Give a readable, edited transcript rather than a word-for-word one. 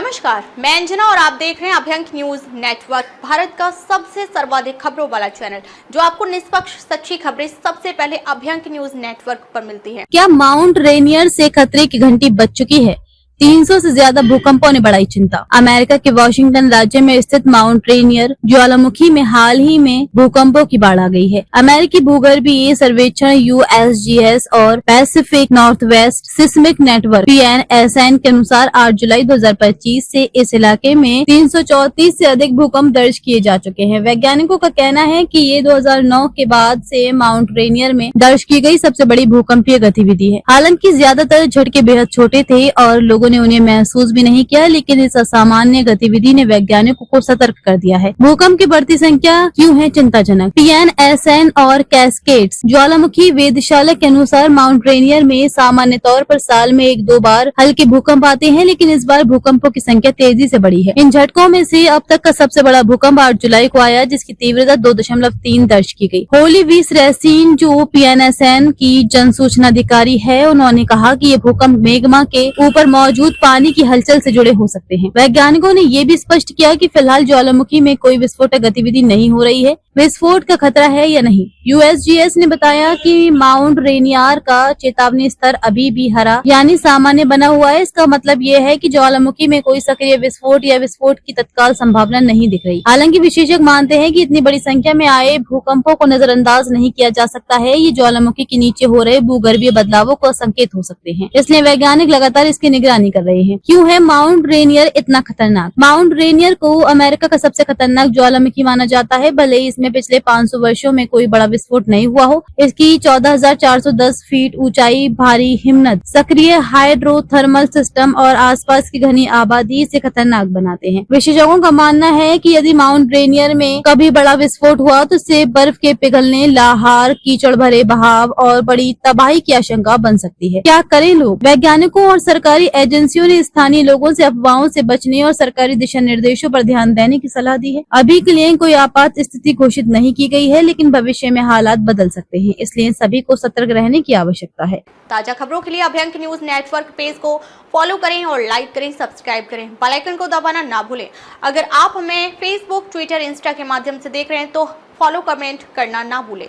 नमस्कार, मैं अंजना और आप देख रहे हैं अभ्यंक न्यूज नेटवर्क, भारत का सबसे सर्वाधिक खबरों वाला चैनल, जो आपको निष्पक्ष सच्ची खबरें सबसे पहले अभ्यंक न्यूज नेटवर्क पर मिलती हैं। क्या माउंट रेनियर से खतरे की घंटी बज चुकी है? 300 से ज्यादा भूकंपों ने बढ़ाई चिंता। अमेरिका के वॉशिंगटन राज्य में स्थित माउंट रेनियर ज्वालामुखी में हाल ही में भूकंपों की बाढ़ आ गई है। अमेरिकी भूगर्भीय सर्वेक्षण USGS और Pacific north west seismic network PNSN के अनुसार 8 जुलाई 2025 से इस इलाके में 334 से अधिक भूकंप दर्ज किए जा चुके हैं। वैज्ञानिकों का कहना है कि ये 2009 के बाद से माउंट रेनियर में दर्ज की गई सबसे बड़ी भूकंपीय गतिविधि है। हालांकि ज्यादातर झटके बेहद छोटे थे और लोगों ने उन्हें महसूस भी नहीं किया, लेकिन इस असामान्य गतिविधि ने वैज्ञानिकों को सतर्क कर दिया है। भूकंप की बढ़ती संख्या क्यों है चिंताजनक? PNSN और कैस्केड्स ज्वालामुखी वेधशाला के अनुसार माउंट रेनियर में सामान्य तौर पर साल में 1-2 बार हल्के भूकंप आते हैं, लेकिन इस बार भूकंपों की संख्या तेजी से बढ़ी है। इन झटकों में से अब तक का सबसे बड़ा भूकंप 8 जुलाई को आया, जिसकी तीव्रता 2.3 दर्ज की गई। होली वीस रेसिन, जो PNSN की जन सूचना अधिकारी है, उन्होंने कहा कि ये भूकंप मेग्मा के ऊपर मौजूद पानी की हलचल से जुड़े हो सकते हैं। वैज्ञानिकों ने ये भी स्पष्ट किया कि फिलहाल ज्वालामुखी में कोई विस्फोटक गतिविधि नहीं हो रही है। विस्फोट का खतरा है या नहीं? USGS ने बताया कि माउंट रेनियर का चेतावनी स्तर अभी भी हरा यानी सामान्य बना हुआ है। इसका मतलब ये है कि ज्वालामुखी में कोई सक्रिय विस्फोट या विस्फोट की तत्काल संभावना नहीं दिख रही। हालांकि विशेषज्ञ मानते हैं कि इतनी बड़ी संख्या में आए भूकंपों को नजरअंदाज नहीं किया जा सकता है। ये ज्वालामुखी के नीचे हो रहे भूगर्भीय बदलावों का संकेत हो सकते हैं, इसलिए वैज्ञानिक लगातार इसकी निगरानी कर रहे हैं। क्यों है माउंट रेनियर इतना खतरनाक? माउंट रेनियर को अमेरिका का सबसे खतरनाक ज्वालामुखी माना जाता है, भले ही इसमें पिछले 500 वर्षों में कोई बड़ा विस्फोट नहीं हुआ हो। इसकी 14,410 फीट ऊंचाई, भारी हिमनद, सक्रिय हाइड्रोथर्मल सिस्टम और आसपास की घनी आबादी इसे खतरनाक बनाते हैं। विशेषज्ञों का मानना है कि यदि माउंट रेनियर में कभी बड़ा विस्फोट हुआ तो इससे बर्फ के पिघलने, लाहार, कीचड़ भरे बहाव और बड़ी तबाही की आशंका बन सकती है। क्या करें लोग? वैज्ञानिकों और सरकारी एजेंसियों ने स्थानीय लोगों से अफवाहों से बचने और सरकारी दिशा निर्देशों पर ध्यान देने की सलाह दी है। अभी के लिए कोई आपात स्थिति घोषित नहीं की गई है, लेकिन भविष्य में हालात बदल सकते हैं, इसलिए सभी को सतर्क रहने की आवश्यकता है। ताजा खबरों के लिए अभ्यंक न्यूज नेटवर्क पेज को फॉलो करें और लाइक करें, सब्सक्राइब करें, बेल आइकन को दबाना ना भूलें। अगर आप हमें फेसबुक, ट्विटर, इंस्टा के माध्यम से देख रहे हैं तो फॉलो, कमेंट करना ना भूलें।